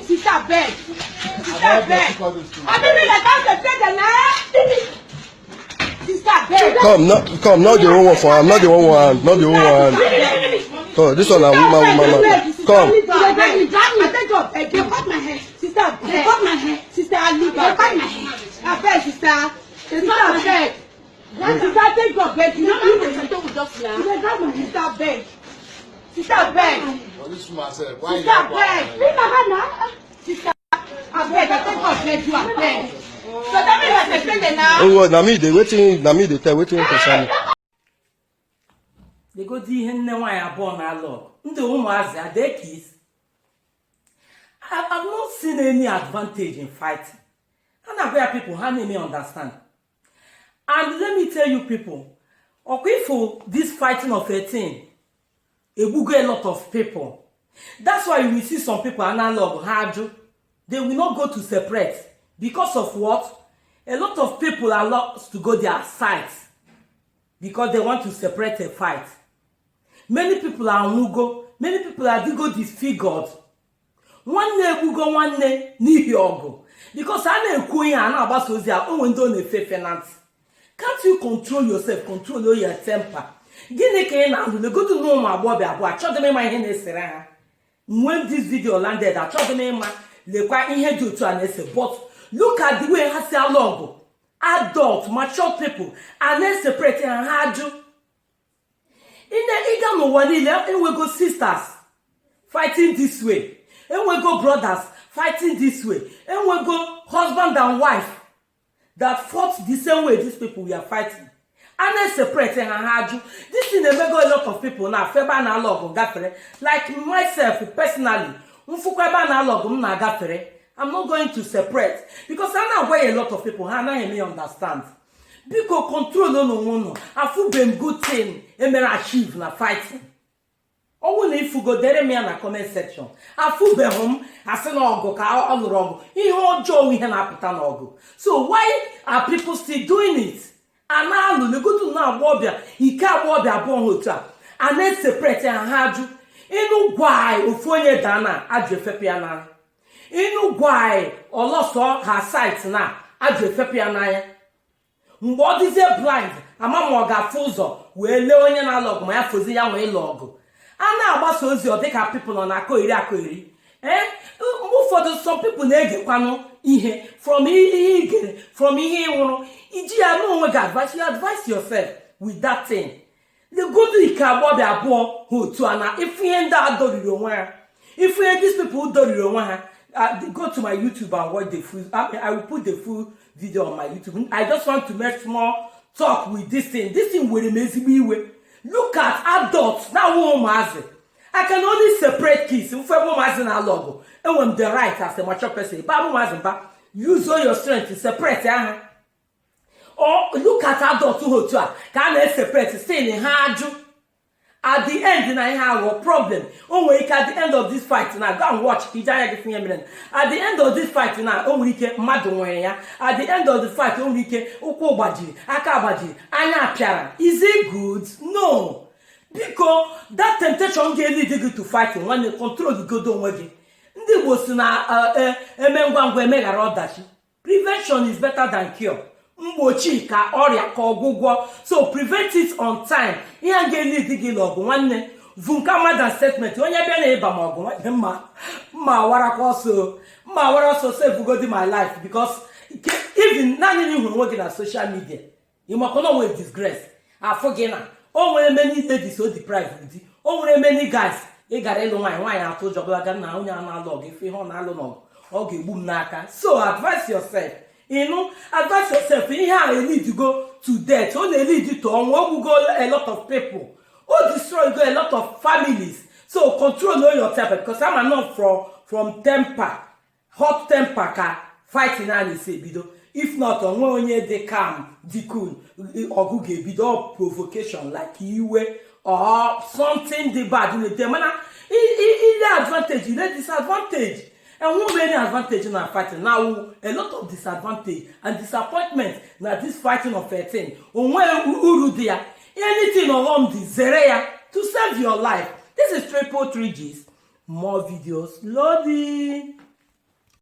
Sister beg. I mean, like I'm the bed Come, not the one for him, not the one, not the one. Come, this one, woman. Come. I take up. They cut my hair. Sister, they cut my hair. Sister, I leave. They cut my hair. I beg, sister. Sister, beg. Sister, take up. Beg. You know what I'm just now. They cut my hair. Sister, beg. Sister, beg. This woman said, why sister, beg. Leave my hand now. Sister, I beg. I take up. Beg. You are beg. So that means I say now. Oh, na me they waiting. Na me they tell waiting for some. They go di hen na why born na law. Ndị ụmụazị are their kids. I've not seen any advantage in fighting. And where people how me understand. And let me tell you people, okay for this fighting of 18, it will go a lot of people. That's why you will see some people analog hard. They will not go to separate. Because of what? A lot of people are lost to go their sides because they want to separate a fight. Many people are mugo, many people are digo disfigured. One day bugo, one day ni yogo. Because I know queen and about Sozia, oh, and don't finance. Can't you control yourself, control your temper? Gini ke na do go to know my boy I told them my hand is when this video landed, I told them my le kwa ihe do to an but look at the way has long adult mature people are not separating and hard you. In the ega no one and we go sisters fighting this way, and we go brothers fighting this way, and we go husband and wife that fought the same way these people we are fighting. And then separating and hard you. This is a lot of people now. Feba na log like myself personally. I'm not going to separate because I know where a lot of people have not me understand. Because control no. I feel them good thing and may achieve na fighting. Oh, if you go there me in the comment section. I feel them home. I say no go ka all wrong. He all joy we na put no. So why are people still doing it? And now you go to now wobia. He can't wobia born hotel. And then separate and hard you. Inu why ufonye dana adrefepiana. Inu gwai oloso her sight na adrefepiana ya. Mbodi ze blind ama moga fuzo we le onye na log ma ya fozi ya we log. Ana agbaso ozi odika people no na akoiri. For some people na-ege kwanu ihe from ihe from ihe nwuru iji ya no onwe ga advice you advise yourself with that thing. The good ike abụọ bịa abụọ otu ana if ihe ndị a doriri onwe ha if these people doriri onwe ha go to my YouTube and watch the full I will put the full video on my YouTube. I just want to make more talk with this thing were amazing iwe. Look at adults now ụmụazị. I can only separate kids if ụmụazị na logo and when the right as a mature person use all your strength to separate or look at adults who can separate stay in hard at the end in I have a problem. Oh, at the end of this fight now, go and watch at the end of this fight now, only Madoya. At the end of the fight, only Okobaji, Akabaji, Anya Piara. Is it good? No. Because that temptation can lead you to fighting when you control the good on prevention is better than cure. Mbochi ka oria ka ogwugwo so prevent it on time. Ihe ga need gị log nwanne vunka madam statement onye bịa na ịba ma ọgụ ma wara so save go my life because even nani ni huru nwoke na social media you must know we disgrace afogina o nwere many ladies so deprived with o nwere many guys ị gara ịlụ nwaanyị atụ jobla ga na onye na log ife ho na alụ no ọ ga-egbu m n'aka. So advise yourself. Advise yourself. You need to go to death. Only lead to go a lot of people. Or destroy a lot of families. So control your temper because I'm not from temper, hot temper ka fighting and say bido. If not, on one year they calm, they cool, or go get bido provocation like you or something the bad in the manner. The advantage, you disadvantage. And one many advantage in our fighting now, a lot of disadvantage and disappointment. Now this fighting of 13, anything around the Zerea to save your life. This is 333 G's. more videos loading.